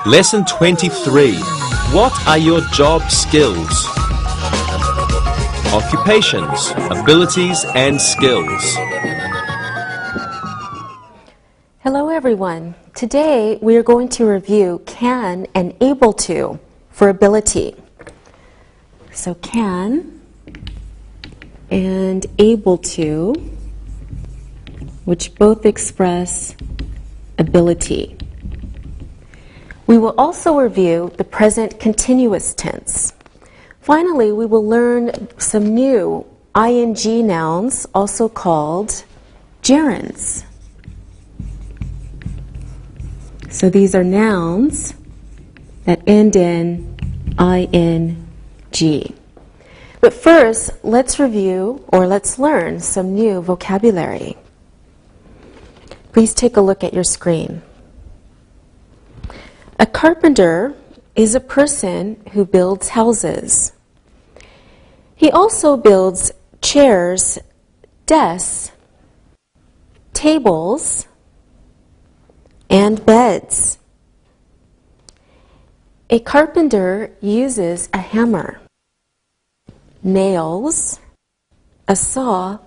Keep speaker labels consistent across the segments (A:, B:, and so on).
A: Lesson 23. What are your job skills? Occupations, abilities and skills.
B: Hello everyone. Today we are going to review can and able to for ability. So can and able to, which both express ability. We will also review the present continuous tense. Finally, we will learn some new ing nouns, also called gerunds. So these are nouns that end in ing. But first, let's review or let's learn some new vocabulary. Please take a look at your screen. A carpenter is a person who builds houses. He also builds chairs, desks, tables, and beds. A carpenter uses a hammer, nails, a saw,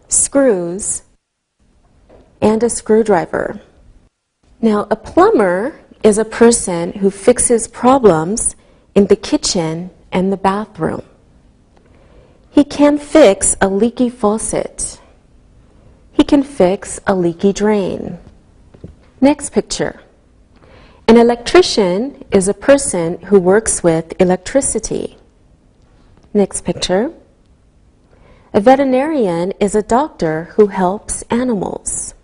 B: screws, and a screwdriver. Now, a plumber is a person who fixes problems in the kitchen and the bathroom. He can fix a leaky faucet. He can fix a leaky drain. Next picture. An electrician is a person who works with electricity. Next picture. A veterinarian is a doctor who helps animals.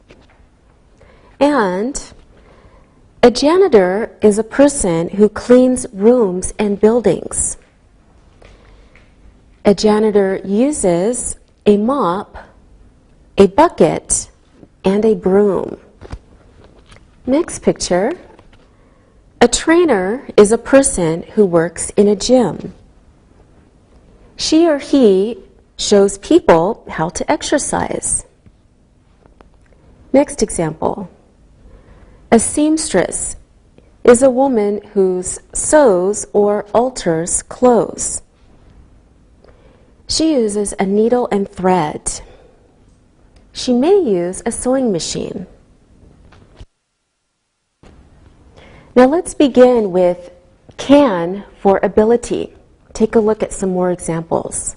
B: And a janitor is a person who cleans rooms and buildings. A janitor uses a mop, a bucket, and a broom. Next picture. A trainer is a person who works in a gym. She or he shows people how to exercise. Next example. A seamstress is a woman who sews or alters clothes. She uses a needle and thread. She may use a sewing machine. Now let's begin with can for ability. Take a look at some more examples.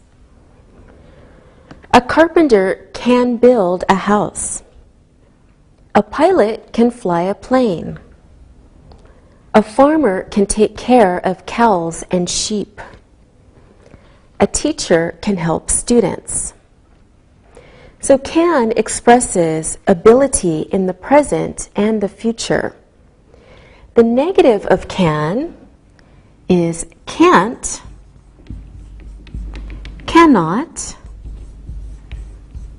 B: A carpenter can build a house. A pilot can fly a plane. A farmer can take care of cows and sheep. A teacher can help students. So can expresses ability in the present and the future. The negative of can is can't, cannot,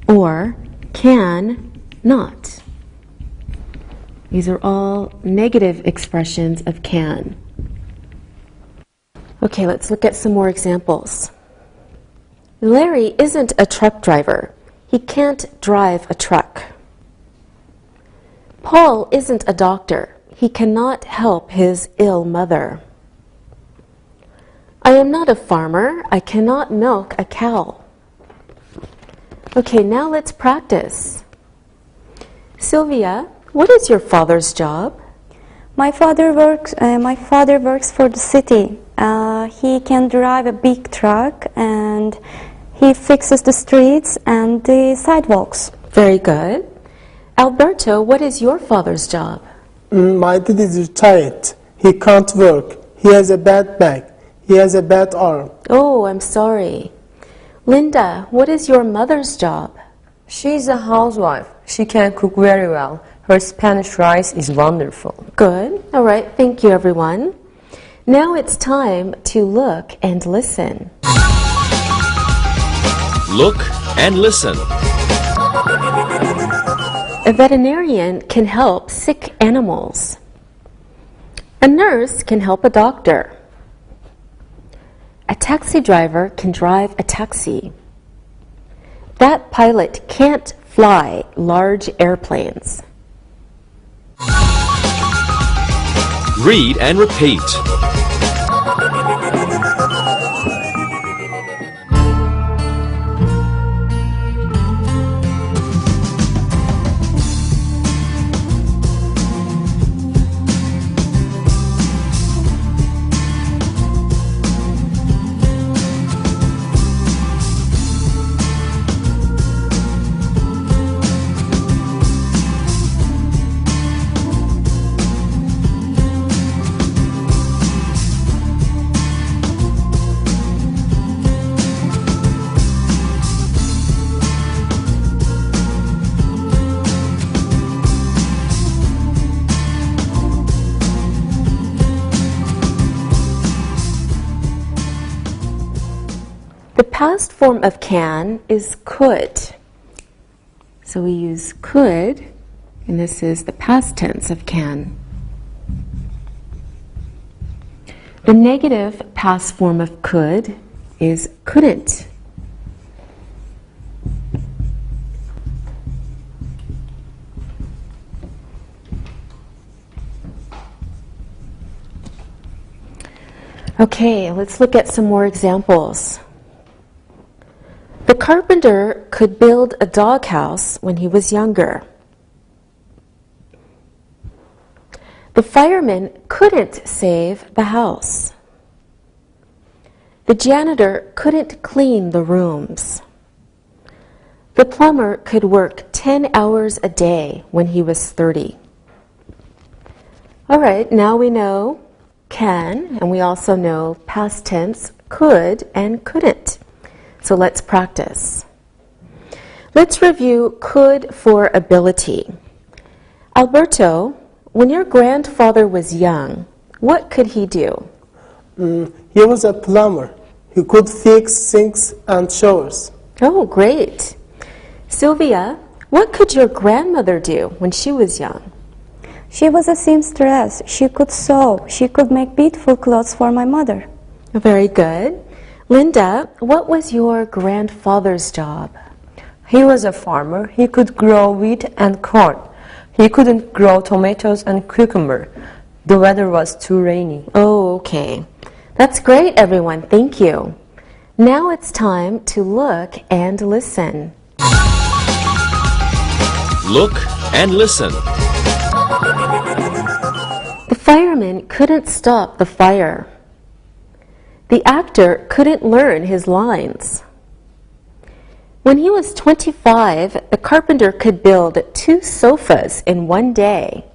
B: or can not. These are all negative expressions of can. Okay, let's look at some more examples. Larry isn't a truck driver. He can't drive a truck. Paul isn't a doctor. He cannot help his ill mother. I am not a farmer. I cannot milk a cow. Okay, now let's practice. Sylvia, what is your father's job?
C: My father works for the city. He can drive a big truck and he fixes the streets and the sidewalks.
B: Very good. Alberto, what is your father's job?
D: My dad is retired. He can't work. He has a bad back. He has a bad arm.
B: Oh, I'm sorry. Linda, what is your mother's job?
E: She's a housewife. She can cook very well. Her Spanish rice is wonderful.
B: Good. All right. Thank you, everyone. Now it's time to look and listen.
A: Look and listen.
B: A veterinarian can help sick animals. A nurse can help a doctor. A taxi driver can drive a taxi. That pilot can't fly large airplanes.
A: Read and repeat.
B: The past form of can is could. So we use could, and this is the past tense of can. The negative past form of could is couldn't. Okay, let's look at some more examples. The carpenter could build a doghouse when he was younger. The fireman couldn't save the house. The janitor couldn't clean the rooms. The plumber could work 10 hours a day when he was 30. All right, now we know can, and we also know past tense could and couldn't. So let's practice. Let's review could for ability. Alberto, when your grandfather was young, what could he do?
D: He was a plumber. He could fix sinks and showers.
B: Oh, great. Sylvia, what could your grandmother do when she was young?
C: She was a seamstress. She could sew. She could make beautiful clothes for my mother.
B: Very good. Linda, what was your grandfather's job?
E: He was a farmer. He could grow wheat and corn. He couldn't grow tomatoes and cucumber. The weather was too rainy.
B: Oh, okay. That's great, everyone. Thank you. Now it's time to look and listen.
A: Look and listen.
B: The fireman couldn't stop the fire. The actor couldn't learn his lines. When he was 25, the carpenter could build 2 sofas in one day.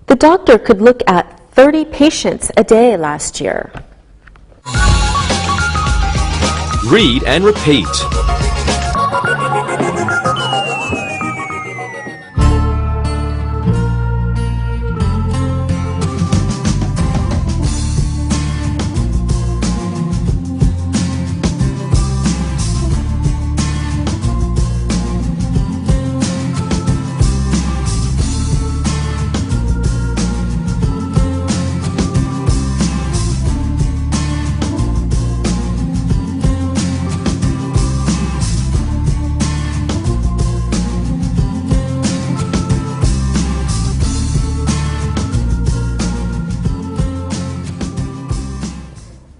B: The doctor could look at 30 patients a day last year.
A: Read and repeat.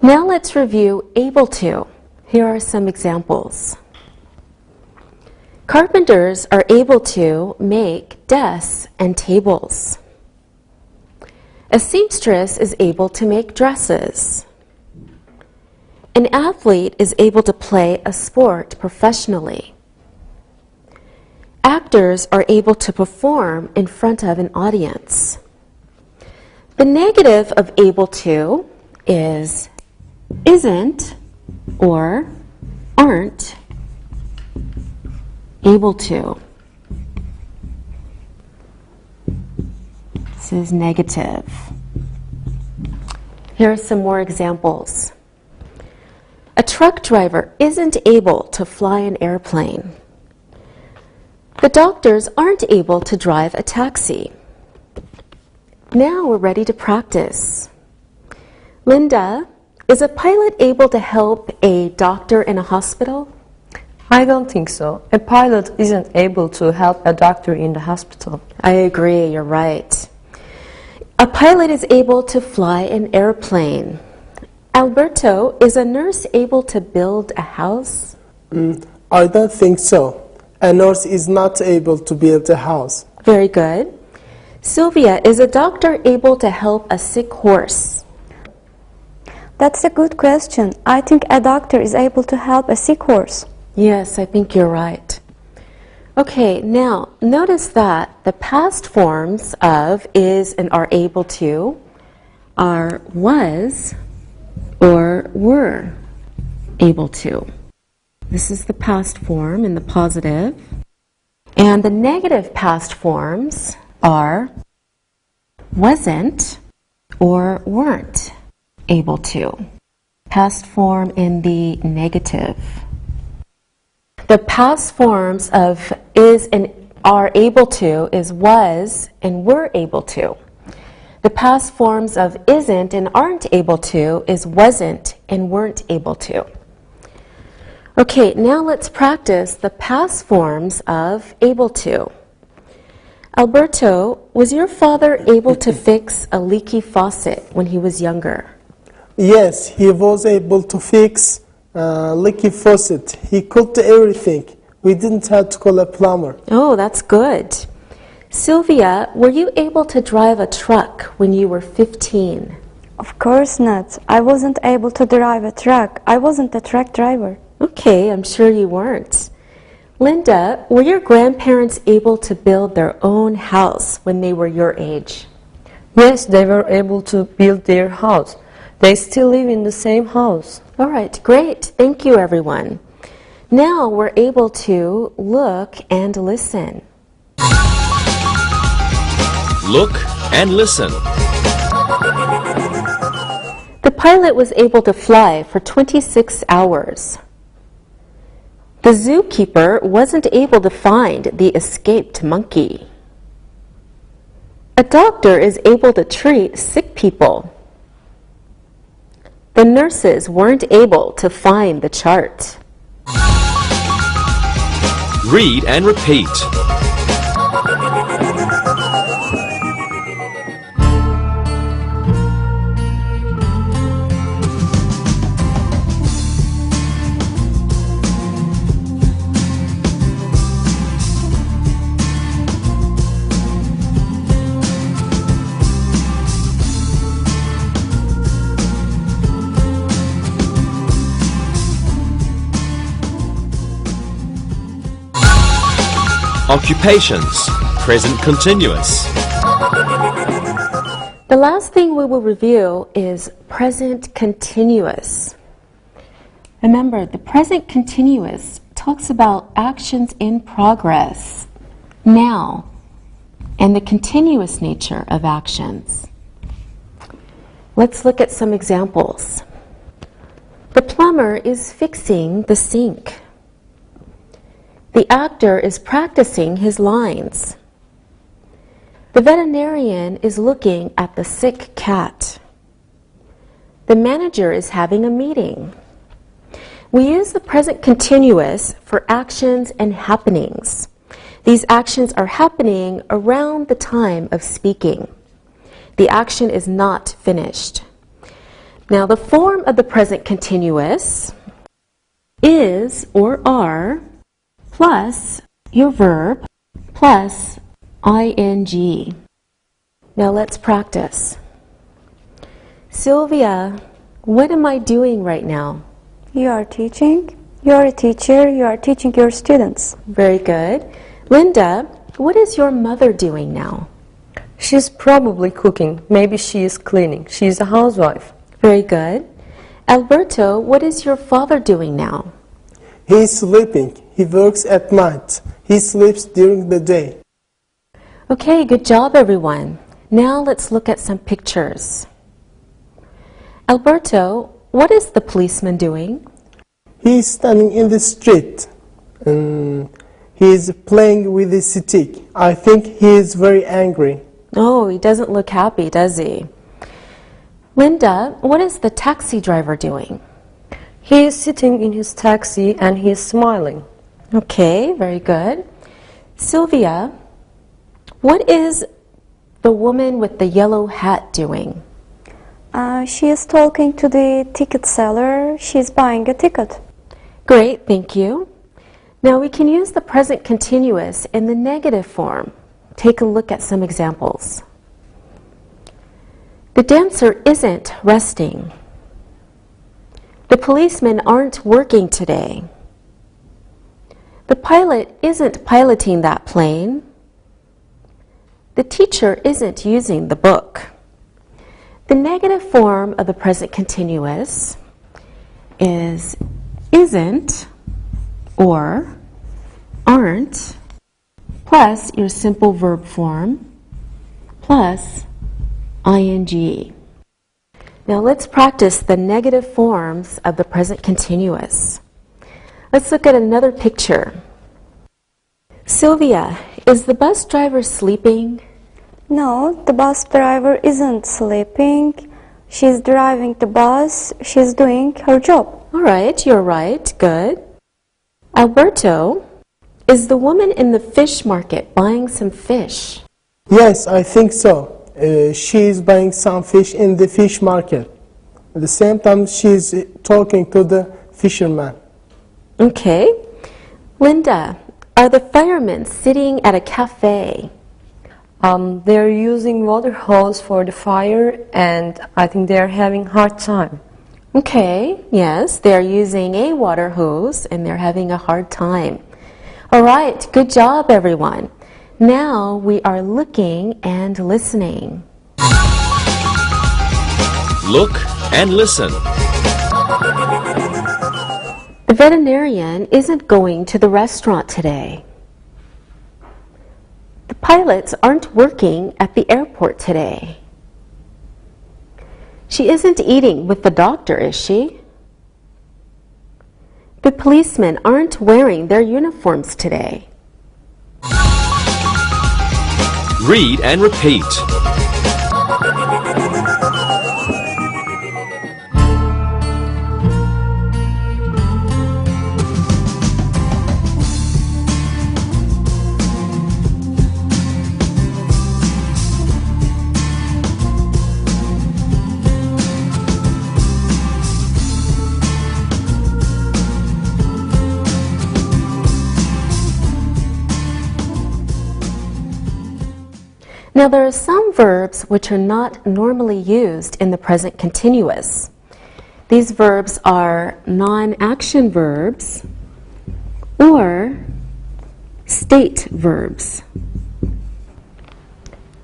B: Now let's review able to. Here are some examples. Carpenters are able to make desks and tables. A seamstress is able to make dresses. An athlete is able to play a sport professionally. Actors are able to perform in front of an audience. The negative of able to is isn't or aren't able to. This is negative. Here are some more examples. A truck driver isn't able to fly an airplane. The doctors aren't able to drive a taxi. Now we're ready to practice. Linda, is a pilot able to help a doctor in a hospital?
E: I don't think so. A pilot isn't able to help a doctor in the hospital.
B: I agree, you're right. A pilot is able to fly an airplane. Alberto, is a nurse able to build a house?
D: I don't think so. A nurse is not able to build a house.
B: Very good. Sylvia, is a doctor able to help a sick horse?
C: That's a good question. I think a doctor is able to help a sick horse.
B: Yes, I think you're right. Okay, now notice that the past forms of is and are able to are was or were able to. This is the past form in the positive. And the negative past forms are wasn't or weren't able to. Past form in the negative. The past forms of is and are able to is was and were able to. The past forms of isn't and aren't able to is wasn't and weren't able to. Okay, now let's practice the past forms of able to. Alberto, was your father able to fix a leaky faucet when he was younger?
D: Yes, he was able to fix leaky faucet. He could do everything. We didn't have to call a plumber.
B: Oh, that's good. Sylvia, were you able to drive a truck when you were 15?
C: Of course not. I wasn't able to drive a truck. I wasn't a truck driver.
B: Okay, I'm sure you weren't. Linda, were your grandparents able to build their own house when they were your age?
E: Yes, they were able to build their house. They still live in the same house.
B: All right, great. Thank you, everyone. Now we're able to look and listen.
A: Look and listen.
B: The pilot was able to fly for 26 hours. The zookeeper wasn't able to find the escaped monkey. A doctor is able to treat sick people. The nurses weren't able to find the chart.
A: Read and repeat. Occupations. Present continuous.
B: The last thing we will review is present continuous. Remember, the present continuous talks about actions in progress, now, and the continuous nature of actions. Let's look at some examples. The plumber is fixing the sink. The actor is practicing his lines. The veterinarian is looking at the sick cat. The manager is having a meeting. We use the present continuous for actions and happenings. These actions are happening around the time of speaking. The action is not finished. Now, the form of the present continuous is or are plus your verb plus ing. Now let's practice. Sylvia, what am I doing right now?
C: You are teaching. You are a teacher. You are teaching your students.
B: Very good. Linda, what is your mother doing now?
E: She's probably cooking. Maybe she is cleaning. She's a housewife.
B: Very good. Alberto, what is your father doing now?
D: He is sleeping. He works at night. He sleeps during the day.
B: Okay, good job, everyone. Now let's look at some pictures. Alberto, what is the policeman doing?
D: He is standing in the street. He is playing with his stick. I think he is very angry.
B: Oh, he doesn't look happy, does he? Linda, what is the taxi driver doing?
E: He is sitting in his taxi and he is smiling.
B: Okay, very good. Sylvia, what is the woman with the yellow hat doing?
C: She is talking to the ticket seller. She's buying a ticket.
B: Great, thank you. Now we can use the present continuous in the negative form. Take a look at some examples. The dancer isn't resting. The policemen aren't working today. The pilot isn't piloting that plane. The teacher isn't using the book. The negative form of the present continuous is isn't or aren't plus your simple verb form plus ing. Now let's practice the negative forms of the present continuous. Let's look at another picture. Sylvia, is the bus driver sleeping?
C: No, the bus driver isn't sleeping. She's driving the bus. She's doing her job.
B: All right, you're right. Good. Alberto, is the woman in the fish market buying some fish?
D: Yes, I think so. She is buying some fish in the fish market. At the same time, she is talking to the fisherman.
B: Okay. Linda, are the firemen sitting at a cafe?
E: They're using water hose for the fire, and I think they're having a hard time.
B: Okay, yes, they're using a water hose and they're having a hard time. All right, good job, everyone. Now we are looking and listening.
A: Look and listen.
B: The veterinarian isn't going to the restaurant today. The pilots aren't working at the airport today. She isn't eating with the doctor, is she? The policemen aren't wearing their uniforms today.
A: Read and repeat.
B: Now there are some verbs which are not normally used in the present continuous. These verbs are non-action verbs or state verbs.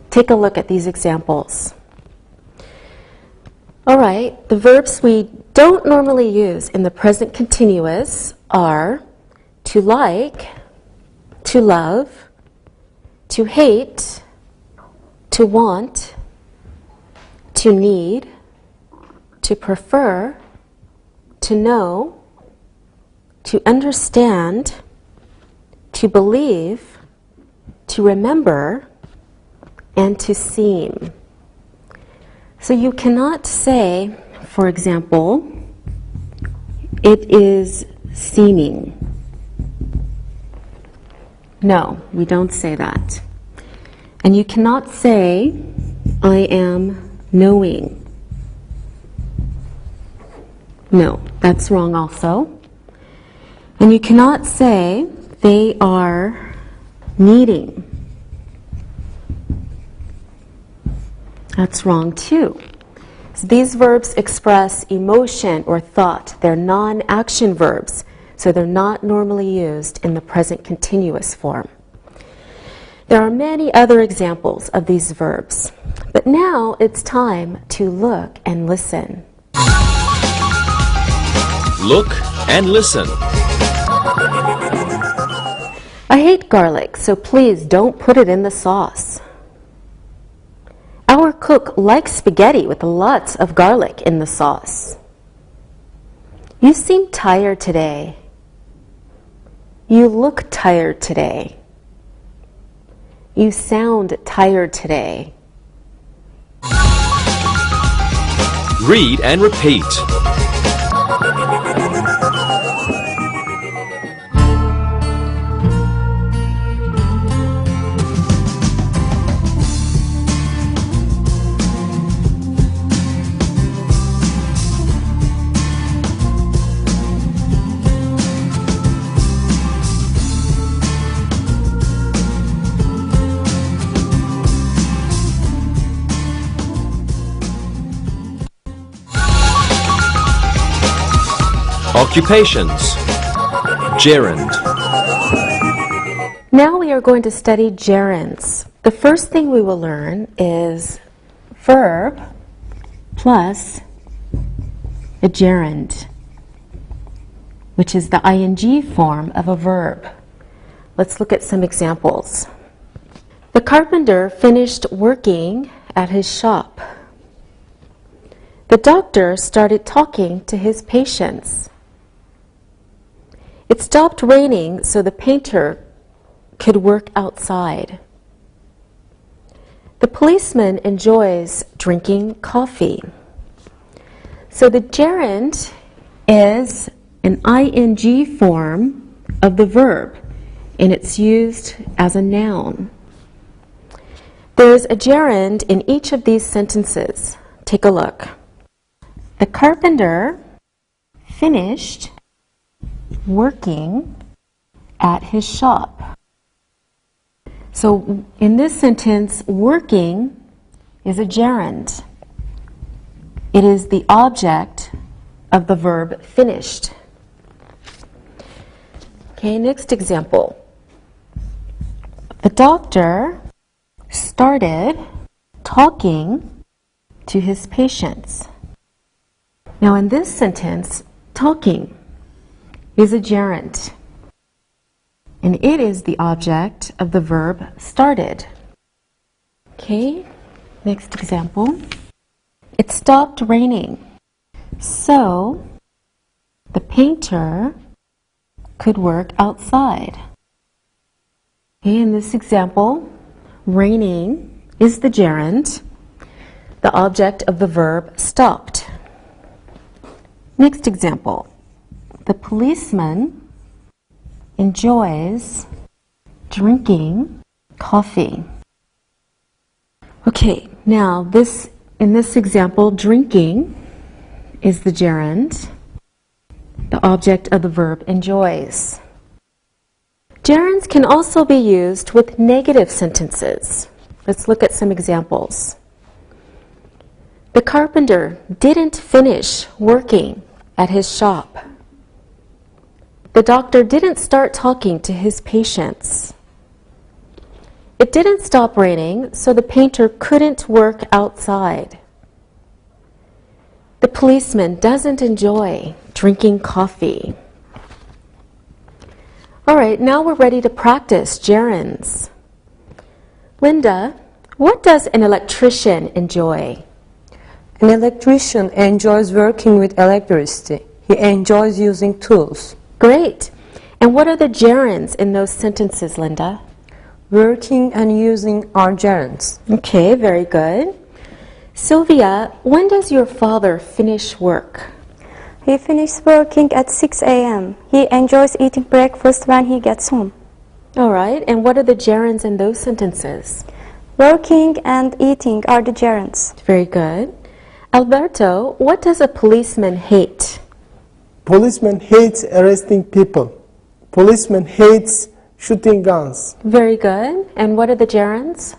B: Take a look at these examples. All right, the verbs we don't normally use in the present continuous are to like, to love, to hate, to want, to need, to prefer, to know, to understand, to believe, to remember, and to seem. So you cannot say, for example, it is seeming. No, we don't say that. And you cannot say, I am knowing. No, that's wrong also. And you cannot say, they are needing. That's wrong too. So these verbs express emotion or thought. They're non-action verbs, so they're not normally used in the present continuous form. There are many other examples of these verbs, but now it's time to look and listen.
A: Look and listen.
B: I hate garlic, so please don't put it in the sauce. Our cook likes spaghetti with lots of garlic in the sauce. You seem tired today. You look tired today. You sound tired today.
A: Read and repeat. Occupations. Gerund.
B: Now we are going to study gerunds. The first thing we will learn is verb plus a gerund, which is the ing form of a verb. Let's look at some examples. The carpenter finished working at his shop. The doctor started talking to his patients. It stopped raining so the painter could work outside. The policeman enjoys drinking coffee. So the gerund is an ing form of the verb, and it's used as a noun. There's a gerund in each of these sentences. Take a look. The carpenter finished working at his shop. So in this sentence, working is a gerund. It is the object of the verb finished. Okay, next example. The doctor started talking to his patients. Now in this sentence, talking is a gerund, and it is the object of the verb started. Okay, next example. It stopped raining, so the painter could work outside. Okay, in this example, raining is the gerund, the object of the verb stopped. Next example. The policeman enjoys drinking coffee. Okay, now in this example, drinking is the gerund, the object of the verb enjoys. Gerunds can also be used with negative sentences. Let's look at some examples. The carpenter didn't finish working at his shop. The doctor didn't start talking to his patients. It didn't stop raining, so the painter couldn't work outside. The policeman doesn't enjoy drinking coffee. All right, now we're ready to practice gerunds. Linda, what does an electrician enjoy?
E: An electrician enjoys working with electricity. He enjoys using tools.
B: Great. And what are the gerunds in those sentences, Linda?
E: Working and using are gerunds.
B: Okay, very good. Sylvia, when does your father finish work?
C: He finishes working at 6 a.m. He enjoys eating breakfast when he gets home.
B: All right, and what are the gerunds in those sentences?
C: Working and eating are the gerunds.
B: Very good. Alberto, what does a policeman hate?
D: Policeman hates arresting people. Policeman hates shooting guns.
B: Very good. And what are the gerunds?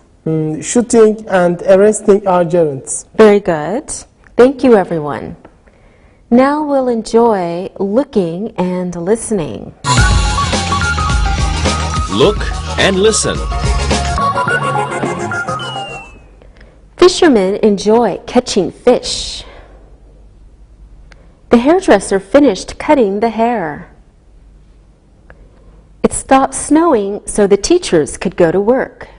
D: Shooting and arresting are gerunds.
B: Very good. Thank you, everyone. Now we'll enjoy looking and listening.
A: Look and listen.
B: Fishermen enjoy catching fish. The hairdresser finished cutting the hair. It stopped snowing so the teachers could go to work.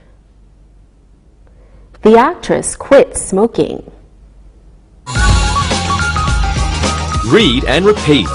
B: The actress quit smoking.
A: Read and repeat.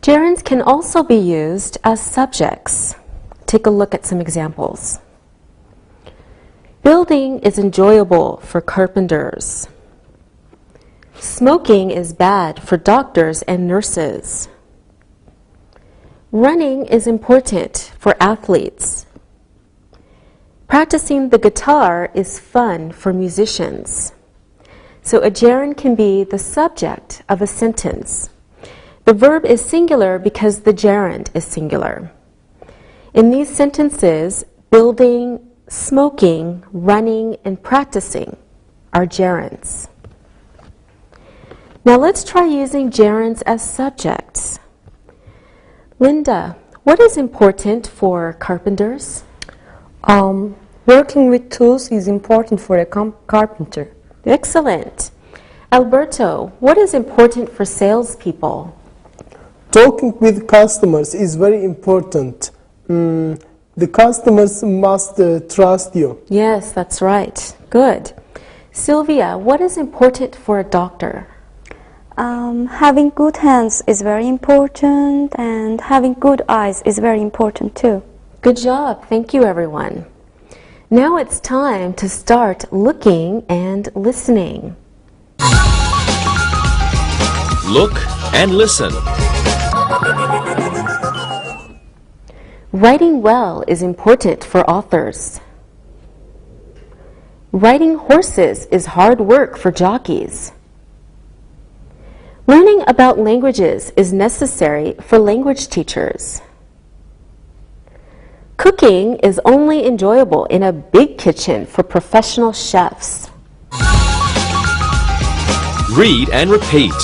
B: Gerunds can also be used as subjects. Take a look at some examples. Building is enjoyable for carpenters. Smoking is bad for doctors and nurses. Running is important for athletes. Practicing the guitar is fun for musicians. So a gerund can be the subject of a sentence. The verb is singular because the gerund is singular. In these sentences, building, smoking, running, and practicing are gerunds. Now let's try using gerunds as subjects. Linda, what is important for carpenters?
E: Working with tools is important for a carpenter.
B: Excellent. Alberto, what is important for salespeople?
D: Talking with customers is very important. The customers must trust you.
B: Yes, that's right. Good. Sylvia, what is important for a doctor?
C: Having good hands is very important, and having good eyes is very important too.
B: Good job. Thank you, everyone. Now it's time to start looking and listening.
A: Look and listen.
B: Writing well is important for authors. Riding horses is hard work for jockeys. Learning about languages is necessary for language teachers. Cooking is only enjoyable in a big kitchen for professional chefs.
A: Read and repeat.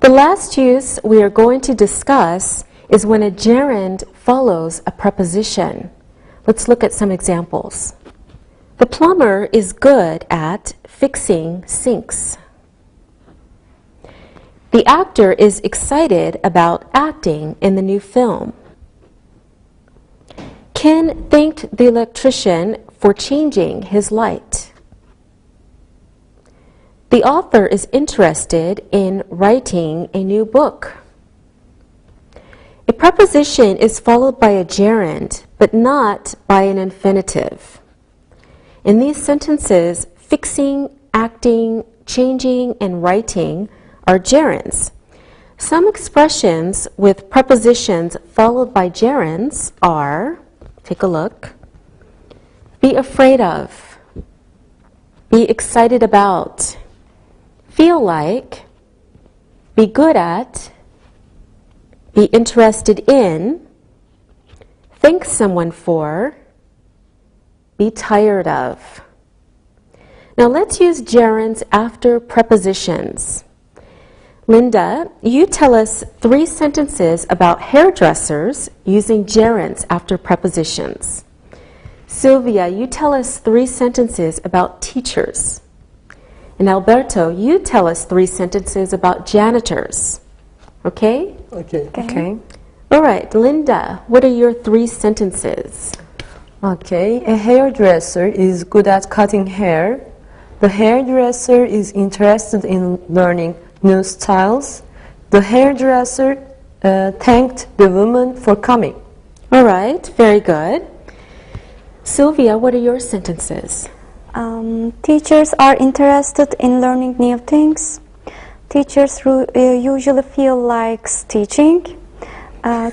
B: The last use we are going to discuss is when a gerund follows a preposition. Let's look at some examples. The plumber is good at fixing sinks. The actor is excited about acting in the new film. Ken thanked the electrician for changing his light. The author is interested in writing a new book. A preposition is followed by a gerund, but not by an infinitive. In these sentences, fixing, acting, changing, and writing are gerunds. Some expressions with prepositions followed by gerunds are, take a look, be afraid of, be excited about, feel like, be good at, be interested in, thank someone for, be tired of. Now let's use gerunds after prepositions. Linda, you tell us 3 sentences about hairdressers using gerunds after prepositions. Sylvia, you tell us 3 sentences about teachers. And Alberto, you tell us 3 sentences about janitors. Okay?
D: Okay.
B: All right, Linda, what are your 3 sentences?
E: Okay, a hairdresser is good at cutting hair. The hairdresser is interested in learning new styles. The hairdresser thanked the woman for coming.
B: All right, very good. Sylvia, what are your sentences?
C: Teachers are interested in learning new things. Teachers usually feel like teaching.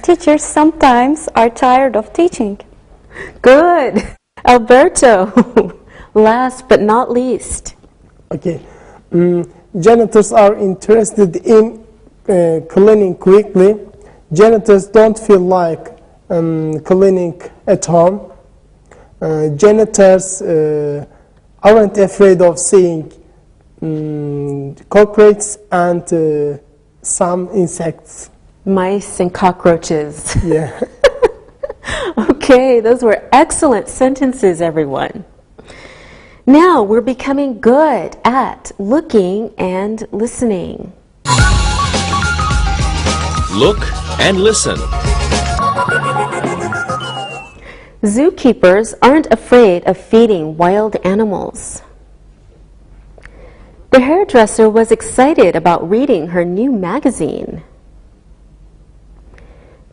C: Teachers sometimes are tired of teaching.
B: Good. Alberto, last but not least.
D: Okay. Janitors are interested in cleaning quickly. Janitors don't feel like cleaning at home. Janitors aren't afraid of seeing cockroaches and some insects.
B: Mice and cockroaches.
D: Yeah.
B: Okay, those were excellent sentences, everyone. Now we're becoming good at looking and listening.
A: Look and listen.
B: Zookeepers aren't afraid of feeding wild animals. The hairdresser was excited about reading her new magazine.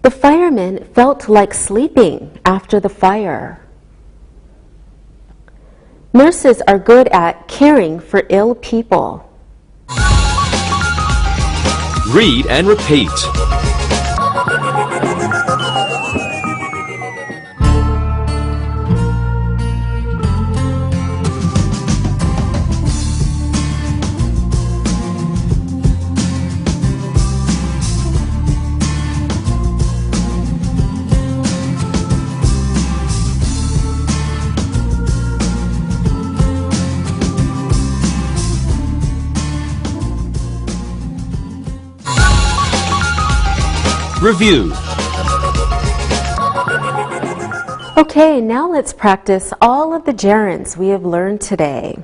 B: The fireman felt like sleeping after the fire. Nurses are good at caring for ill people.
A: Read and repeat. Review.
B: Okay, now let's practice all of the gerunds we have learned today.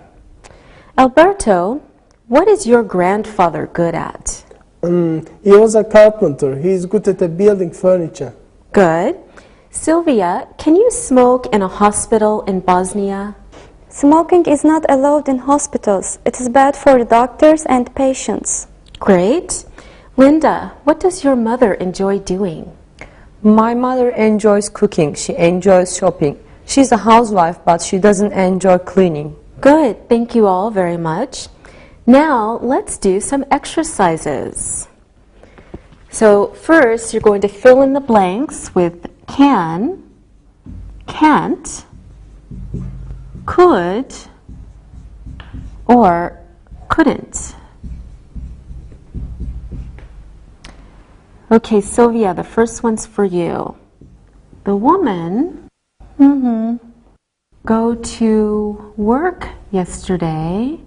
B: Alberto, what is your grandfather good at?
D: He was a carpenter. He's good at building furniture.
B: Good. Sylvia, can you smoke in a hospital in Bosnia?
C: Smoking is not allowed in hospitals. It is bad for the doctors and patients.
B: Great. Linda, what does your mother enjoy doing?
E: My mother enjoys cooking. She enjoys shopping. She's a housewife, but she doesn't enjoy cleaning.
B: Good. Thank you all very much. Now, let's do some exercises. So, first, you're going to fill in the blanks with can, can't, could, or couldn't. Okay, Sylvia, the first one's for you. The woman go to work yesterday.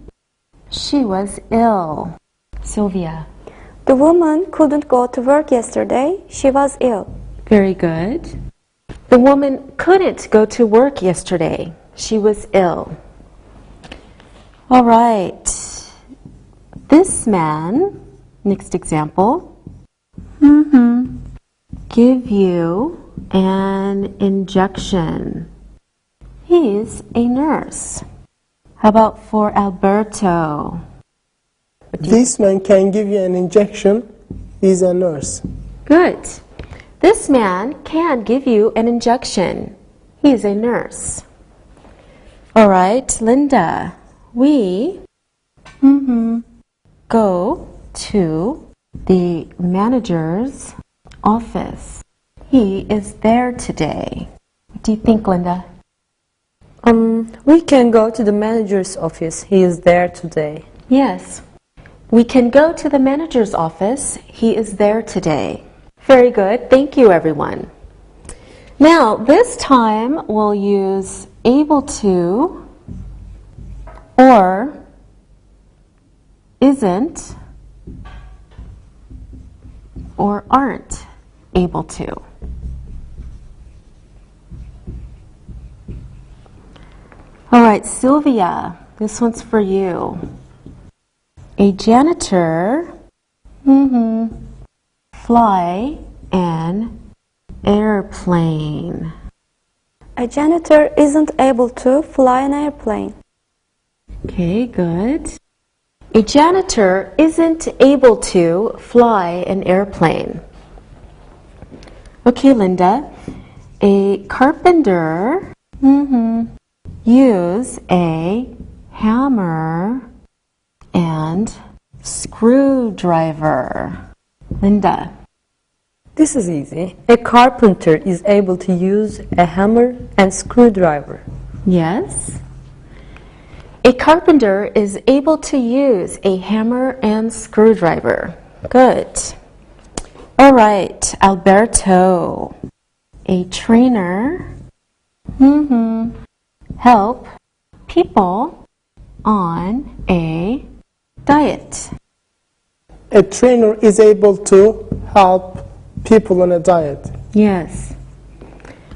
B: She was ill. Sylvia.
C: The woman couldn't go to work yesterday. She was ill.
B: Very good. The woman couldn't go to work yesterday. She was ill. All right. This man, next example, give you an injection. He's a nurse. How about for Alberto?
D: This man can give you an injection. He's a nurse.
B: Good. This man can give you an injection. He's a nurse. All right, Linda. We go to the manager's office. He is there today. What do you think, Linda?
E: We can go to the manager's office. He is there today.
B: Yes. We can go to the manager's office. He is there today. Very good. Thank you, everyone. Now, this time we'll use able to or isn't or aren't able to. All right, Sylvia, this one's for you. A janitor fly an airplane.
C: A janitor isn't able to fly an airplane.
B: Okay, good. A janitor isn't able to fly an airplane. Okay, Linda. A carpenter use a hammer and screwdriver. Linda.
E: This is easy. A carpenter is able to use a hammer and screwdriver.
B: Yes. A carpenter is able to use a hammer and screwdriver. Good. All right, Alberto. A trainer help people on a diet.
D: A trainer is able to help people on a diet.
B: Yes.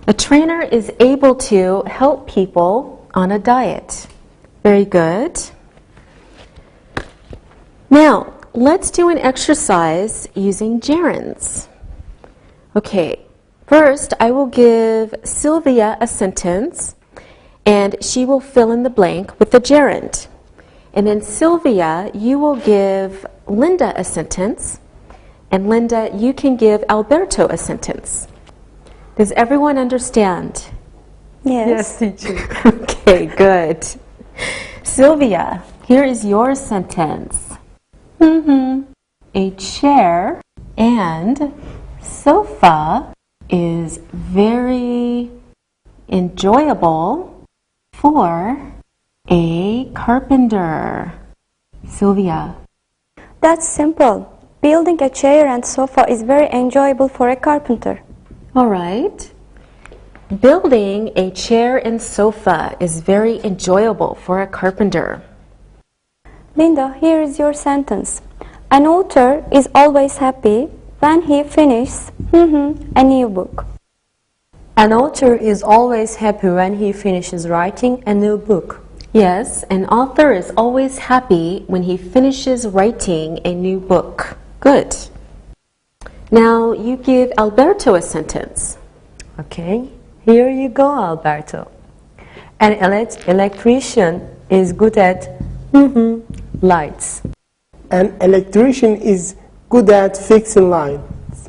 B: A trainer is able to help people on a diet. Very good. Now, let's do an exercise using gerunds. Okay, First, I will give Sylvia a sentence, and she will fill in the blank with the gerund. And then Sylvia, you will give Linda a sentence, and Linda, you can give Alberto a sentence. Does everyone understand?
C: Yes.
E: teacher.
B: Okay, good. Sylvia, here is your sentence. A chair and sofa is very enjoyable for a carpenter. Sylvia.
C: That's simple. Building a chair and sofa is very enjoyable for a carpenter.
B: All right. Building a chair and sofa is very enjoyable for a carpenter.
C: Linda, here is your sentence. An author is always happy when he finishes a new book.
E: An author is always happy when he finishes writing a new book.
B: Yes, an author is always happy when he finishes writing a new book. Good. Now you give Alberto a sentence.
E: Okay, here you go, Alberto. An electrician is good at lights.
D: An electrician is good at fixing lines.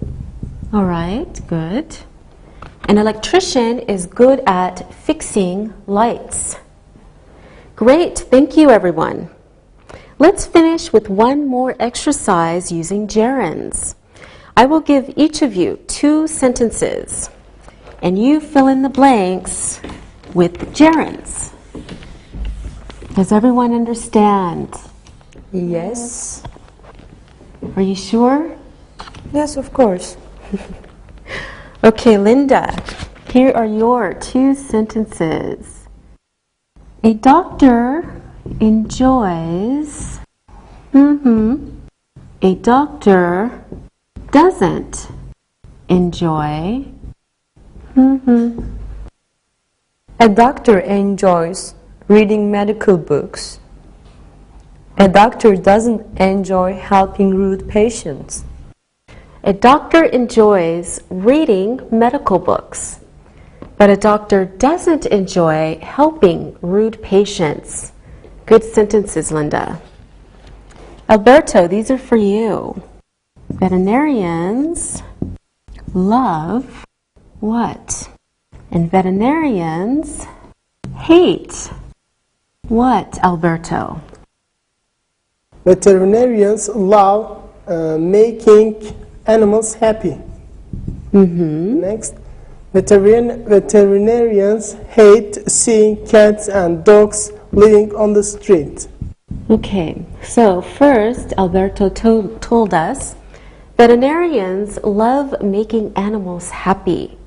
B: All right, good. An electrician is good at fixing lights. Great, thank you everyone. Let's finish with one more exercise using gerunds. I will give each of you 2 sentences, and you fill in the blanks with gerunds. Does everyone understand?
E: Yes.
B: Are you sure?
E: Yes, of course.
B: Okay, Linda, here are your 2 sentences. A doctor enjoys. A doctor doesn't enjoy.
E: A doctor enjoys reading medical books. A doctor doesn't enjoy helping rude patients.
B: A doctor enjoys reading medical books, but a doctor doesn't enjoy helping rude patients. Good sentences, Linda. Alberto, these are for you. Veterinarians love what? And veterinarians hate what, Alberto?
D: Veterinarians love making animals happy. Next, veterinarians hate seeing cats and dogs living on the street.
B: Okay, so first, Alberto told us veterinarians love making animals happy,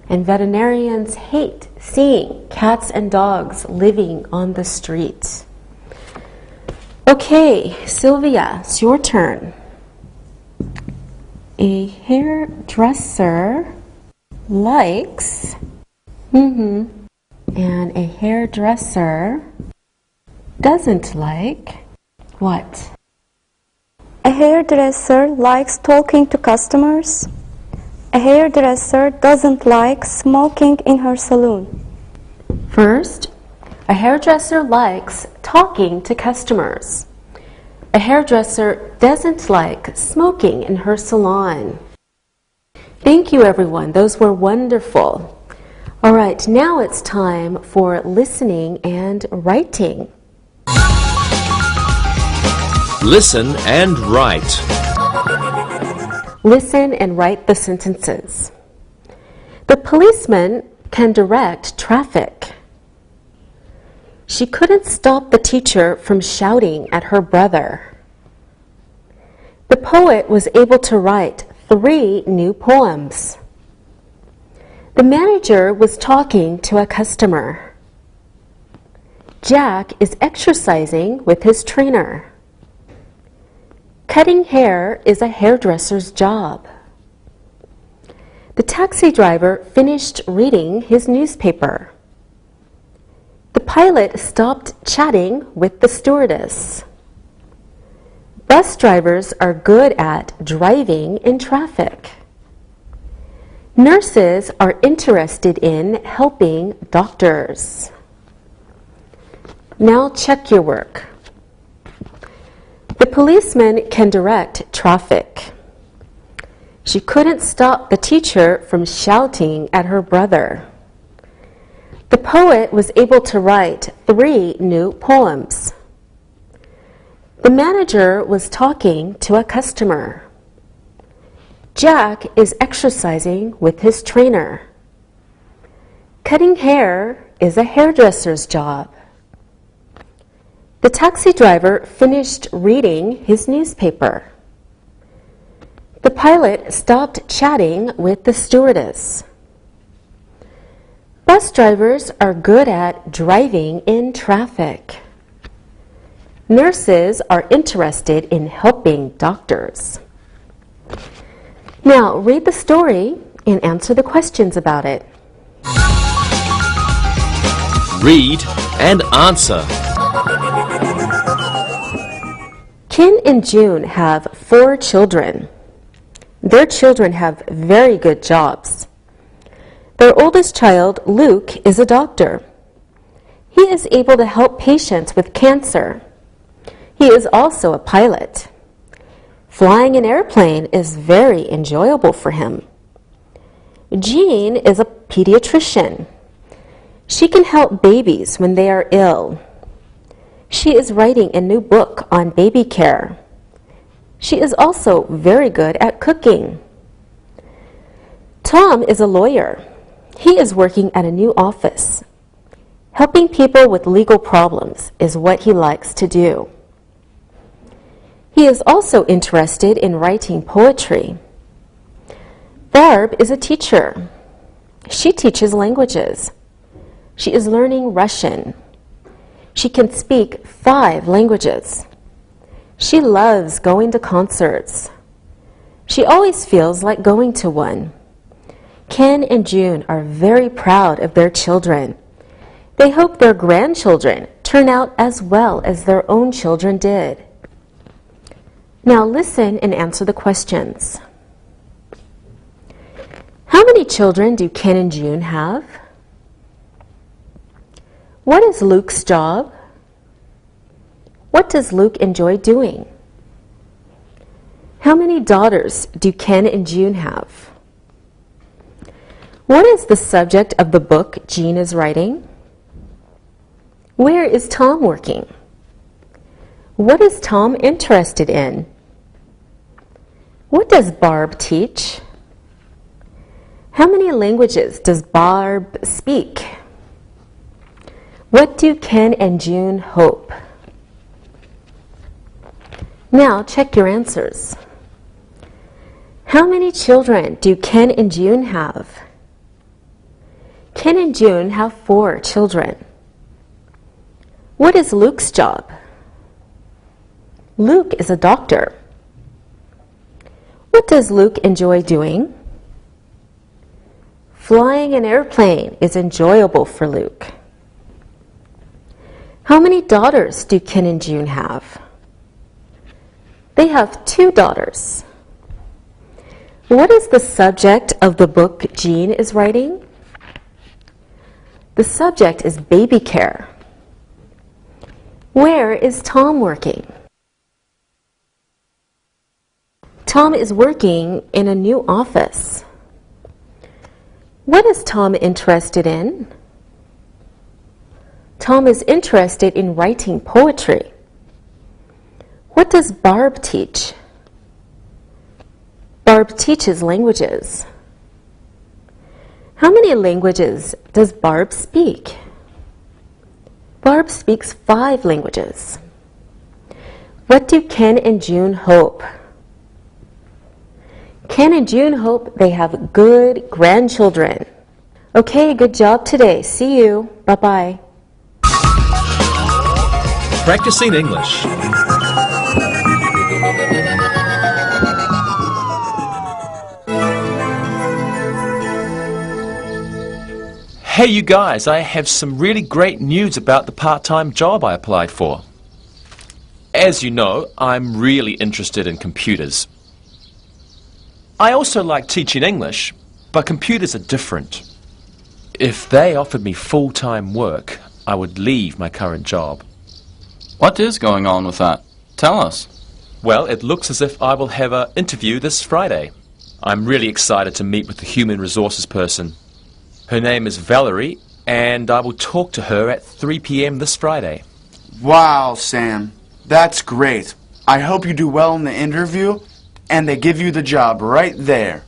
B: and veterinarians hate seeing cats and dogs living on the street. Okay, Sylvia, it's your turn. A hairdresser likes, and a hairdresser doesn't like what?
C: A hairdresser likes talking to customers. A hairdresser doesn't like smoking in her salon.
B: First, a hairdresser likes talking to customers. A hairdresser doesn't like smoking in her salon. Thank you, everyone. Those were wonderful. All right, now it's time for listening and writing.
A: Listen and write.
B: Listen and write the sentences. The policeman can direct traffic. She couldn't stop the teacher from shouting at her brother. The poet was able to write 3 new poems. The manager was talking to a customer. Jack is exercising with his trainer. Cutting hair is a hairdresser's job. The taxi driver finished reading his newspaper. The pilot stopped chatting with the stewardess. Bus drivers are good at driving in traffic. Nurses are interested in helping doctors. Now check your work. The policeman can direct traffic. She couldn't stop the teacher from shouting at her brother. The poet was able to write 3 new poems. The manager was talking to a customer. Jack is exercising with his trainer. Cutting hair is a hairdresser's job. The taxi driver finished reading his newspaper. The pilot stopped chatting with the stewardess. Bus drivers are good at driving in traffic. Nurses are interested in helping doctors. Now, read the story and answer the questions about it.
A: Read and answer.
B: Ken and June have 4 children. Their children have very good jobs. Their oldest child, Luke, is a doctor. He is able to help patients with cancer. He is also a pilot. Flying an airplane is very enjoyable for him. Jean is a pediatrician. She can help babies when they are ill. She is writing a new book on baby care. She is also very good at cooking. Tom is a lawyer. He is working at a new office. Helping people with legal problems is what he likes to do. He is also interested in writing poetry. Barb is a teacher. She teaches languages. She is learning Russian. She can speak 5 languages. She loves going to concerts. She always feels like going to one. Ken and June are very proud of their children. They hope their grandchildren turn out as well as their own children did. Now listen and answer the questions. How many children do Ken and June have? What is Luke's job? What does Luke enjoy doing? How many daughters do Ken and June have? What is the subject of the book Jean is writing? Where is Tom working? What is Tom interested in? What does Barb teach? How many languages does Barb speak? What do Ken and June hope? Now check your answers. How many children do Ken and June have? Ken and June have 4 children. What is Luke's job? Luke is a doctor. What does Luke enjoy doing? Flying an airplane is enjoyable for Luke. How many daughters do Ken and June have? They have 2 daughters. What is the subject of the book Jean is writing? The subject is baby care. Where is Tom working? Tom is working in a new office. What is Tom interested in? Tom is interested in writing poetry. What does Barb teach? Barb teaches languages. How many languages does Barb speak? Barb speaks 5 languages. What do Ken and June hope? Ken and June hope they have good grandchildren. Okay, good job today. See you. Bye-bye.
A: Practicing English. Hey you guys, I have some really great news about the part-time job I applied for. As you know, I'm really interested in computers. I also like teaching English, But computers are different. If they offered me full-time work, I would leave my current job.
F: What is going on with that? Tell us.
A: Well, it looks as if I will have an interview this Friday. I'm really excited to meet with the human resources person. Her name is Valerie, and I will talk to her at 3 p.m. this Friday.
G: Wow, Sam. That's great. I hope you do well in the interview and they give you the job right there.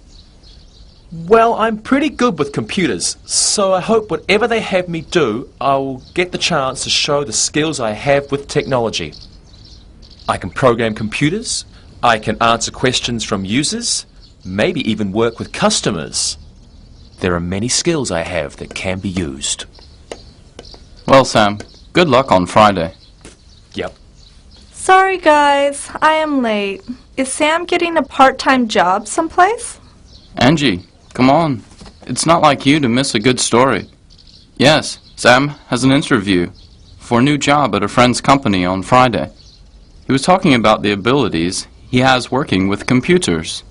A: Well, I'm pretty good with computers, so I hope whatever they have me do, I will get the chance to show the skills I have with technology. I can program computers, I can answer questions from users, maybe even work with customers. There are many skills I have that can be used.
F: Well, Sam, good luck on Friday.
A: Yep.
H: Sorry guys, I am late. Is Sam getting a part-time job someplace?
F: Angie, come on. It's not like you to miss a good story. Yes, Sam has an interview for a new job at a friend's company on Friday. He was talking about the abilities he has working with computers.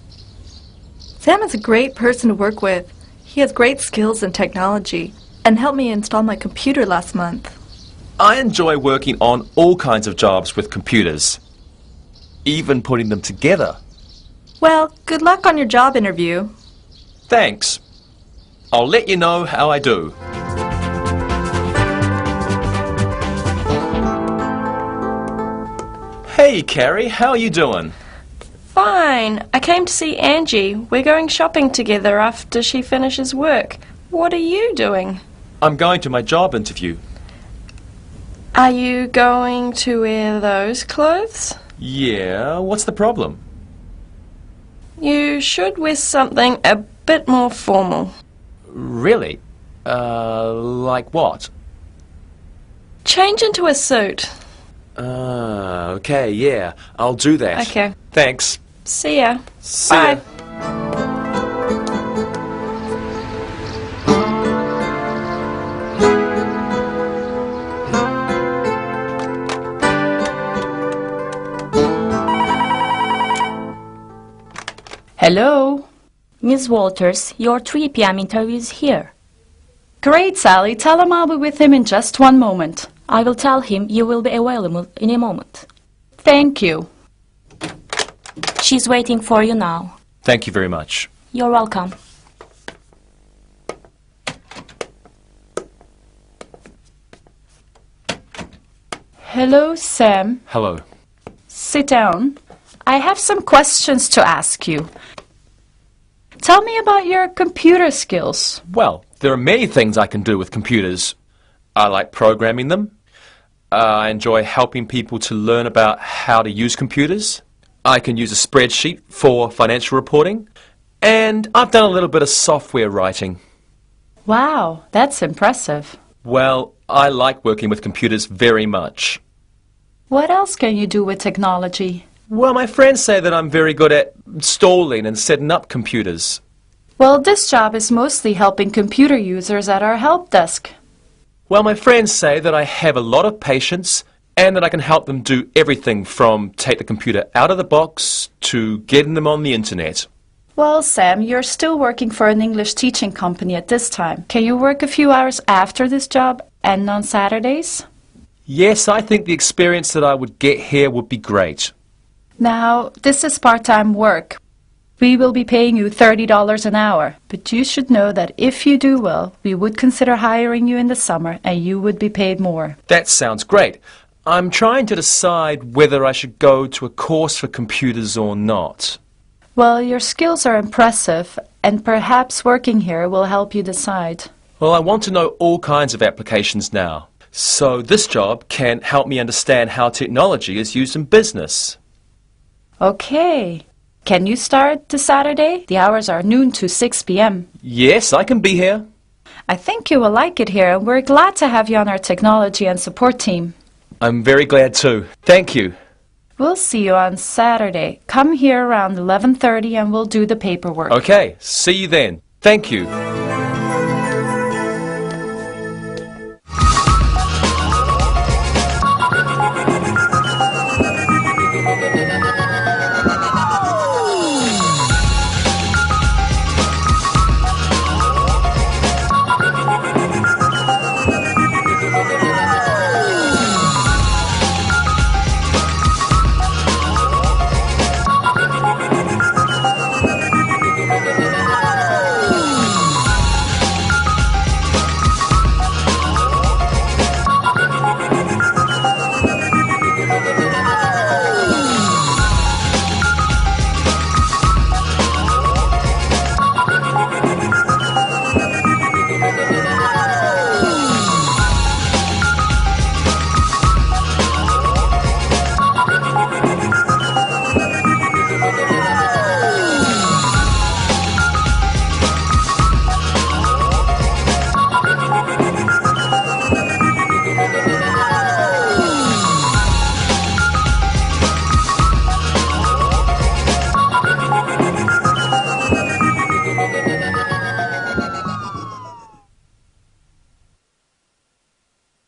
H: Sam is a great person to work with. He has great skills in technology and helped me install my computer last month.
A: I enjoy working on all kinds of jobs with computers, even putting them together.
H: Well, good luck on your job interview.
A: Thanks. I'll let you know how I do. Hey, Carrie, how are you doing?
I: Fine. I came to see Angie. We're going shopping together after she finishes work. What are you doing?
A: I'm going to my job interview.
I: Are you going to wear those clothes?
A: Yeah, what's the problem?
I: You should wear something a bit more formal.
A: Really? Like what?
I: Change into a suit.
A: Okay, yeah, I'll do that.
I: Okay.
A: Thanks.
I: See ya.
A: See
I: Bye.
A: ya.
J: Hello? Ms. Walters, your 3 p.m. interview is here.
K: Great, Sally. Tell him I'll be with him in just 1 moment.
J: I will tell him you will be available in a moment.
K: Thank you.
J: She's waiting for you now.
A: Thank you very much.
J: You're welcome.
K: Hello, Sam.
A: Hello.
K: Sit down. I have some questions to ask you. Tell me about your computer skills.
A: Well, there are many things I can do with computers. I like programming them. I enjoy helping people to learn about how to use computers. I can use a spreadsheet for financial reporting. And I've done a little bit of software writing.
K: Wow, that's impressive.
A: Well, I like working with computers very much.
K: What else can you do with technology?
A: Well, my friends say that I'm very good at installing and setting up computers.
K: Well, this job is mostly helping computer users at our help desk.
A: Well, my friends say that I have a lot of patience and that I can help them do everything from take the computer out of the box to getting them on the internet.
K: Well, Sam, you're still working for an English teaching company at this time. Can you work a few hours after this job and on Saturdays?
A: Yes, I think the experience that I would get here would be great.
K: Now, this is part-time work. We will be paying you $30 an hour, but you should know that if you do well, we would consider hiring you in the summer and you would be paid more.
A: That sounds great. I'm trying to decide whether I should go to a course for computers or not.
K: Well, your skills are impressive, and perhaps working here will help you decide.
A: Well, I want to know all kinds of applications now. So this job can help me understand how technology is used in business.
K: Okay. Can you start this Saturday? The hours are noon to 6 p.m.
A: Yes, I can be here.
K: I think you will like it here, and we're glad to have you on our technology and support team.
A: I'm very glad too. Thank you.
K: We'll see you on Saturday. Come here around 11:30 and we'll do the paperwork.
A: Okay, see you then. Thank you.